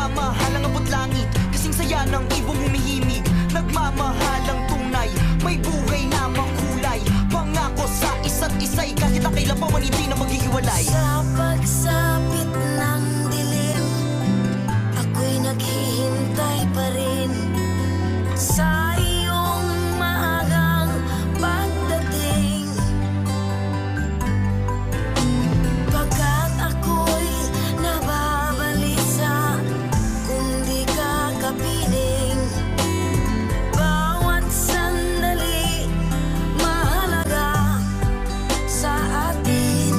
Nagmamahal ang abot langit, kasing saya ng ibong humihimig. Nagmamahal ang tunay, may buhay na makulay. Pangako sa isa't isa'y kahit ang kailapawan hindi na maghihiwalay. Sa pagsapit ng dilim, ako'y naghihintay pa rin sa iyong maagang pagdating. Pagkat ako'y nababalisa kung di ka kapiling. Bawat sandali mahalaga sa atin.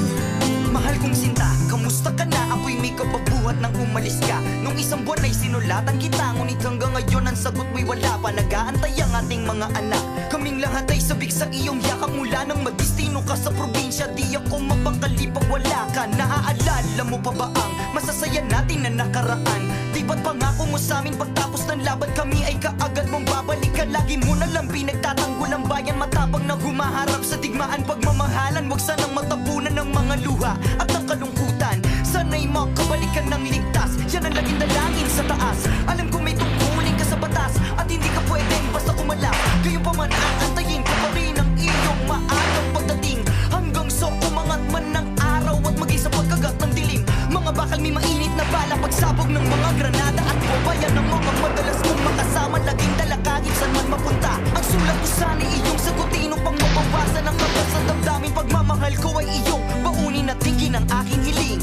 Mahal kong sinta, kamusta ka na? Ako'y may kapabuhat nang umalis ka. Nung isang buwan ay sinulatan kita, ngunit hanggang ngayon ang sagot mo'y wala pa. Nag-aantay ang ating mga anak, kaming lahat ay sabik sa iyong yakap. Mula nang magdestino ka sa probinsya, di ako mapakali pag wala ka. Naaalala mo pa ba ang masasaya natin na nakaraan? Di ba't pangako mo sa amin pagtapos ng laban kami ay kaagad mong babalikan? Lagi mo na lang pinagtatanggol ang bayan, matapang na humaharap sa digmaan. Pagmamahalan, wag sanang matapunan ng mga luha at ang kalungkutan. Sana'y makabalikan ng ligtas, yan ang laging dalangin sa taas. Alam ko may tungkulin ka sa batas at hindi ka pwedeng basta kumalap. Gayong pa man aantayin ko pa rin ang iyong maagang pagdating, hanggang sa umangat man ng araw at maging sa pagkagat ng dilim. Mga bakal may mainit na bala, pagsabog ng mga granada at bomba, yan ang mga madalas kong makasama. Laging dala kahit saan man mapunta. Ang sulat ko sana iyong sagutin upang mabawasan ang kapal sa damdamin. Pagmamahal ko ay iyong baunin at tingin ang aking hiling.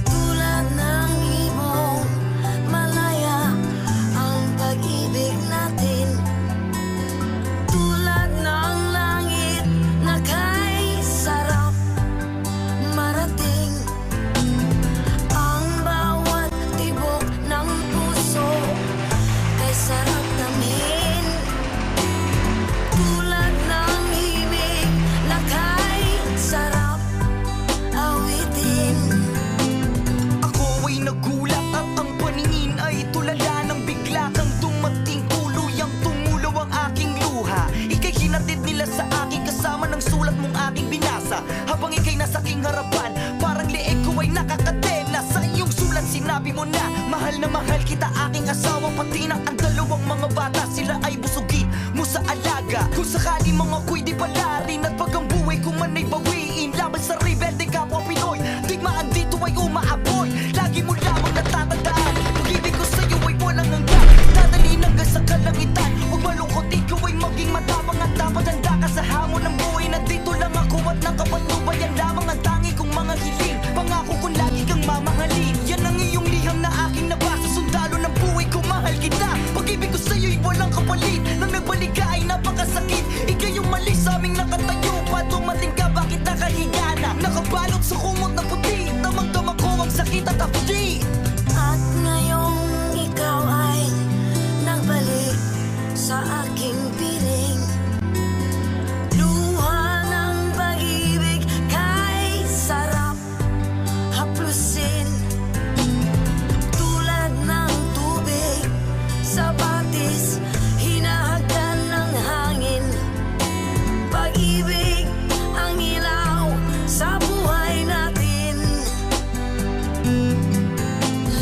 Tulad ng ibong malaya ang pag-ibig natin. Tulad ng langit na kay sarap marating. Ang bawat tibok ng puso kay sarap damhin. Tulad ng himig na kay sarap awitin. Ako ay nagulat at ang paningin ay tulala ng bigla kang dumating. Tuluyang tumulaw ang aking luha, ika'y hinatid nila sa akin kasama ng sulat mong aking binasa. Habang ika'y nasa aking harapan, parang leeg ko ay nakakadena. Sa iyong sulat sinabi mo na mahal kita aking asawa, pati na ang dalawang mga bata. Sila ay busugin mo sa alaga, kung sakali mga ako'y di palarin. At pag ang buhay ko man ay bawiin laban sa rebelde kapwa Pinoy, digmaan dito ay umaaboy. Lagi mo lamang natatandaan, pag-ibig ko sa'yo ay walang hanggan. Dadalhin hanggang sa kalangitan, huwag malungkot, ikaw ay maging matapang at dapat handa ka sa hamon ng buhay. Nandito lang ako at ng kapatnubay, yan lamang ang tangi kong mga hiling. Pangako kong lagi kang mamahalin, yan ang iyong liham na aking nabasa. Sundalo ng buhay ko, mahal kita. Pag-ibig ko sa'yo'y walang kapalit, nang nagbalik ka ay napakasakit. Ika'y umalis sa aming nakatayo pa, dumating ka bakit nakahiga na? Nakabalot sa kumot na puti, damang-dama ko ang sakit at hapdi. At ngayong ikaw ay nagbalik sa aking piling. Luha ng pag-ibig kay sarap haplusin. Tulad ng tubig sa batis, hinahagdan ng hangin. Pag-ibig ang ilaw sa buhay natin.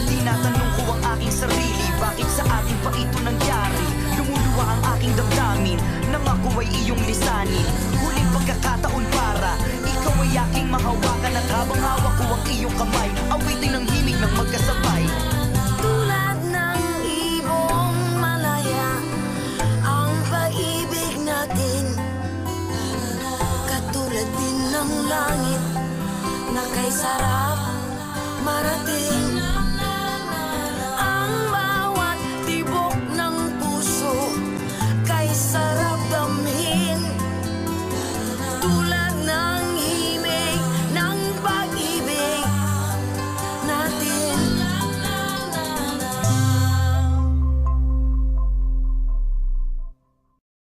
Tinatanong ko ang aking sarili, bakit sa akin pa ito nangyari? Lumuluha ang aking damdamin, nang ako ay iyong lisanin. Huling pagkakataon para ikaw ay aking mahawakan, at habang hawak ko ang iyong kamay, awitin ng himig ng magkasabay. Tulad ng ibong malaya ang pag-ibig natin. Katulad din ng langit na kay sarap marating.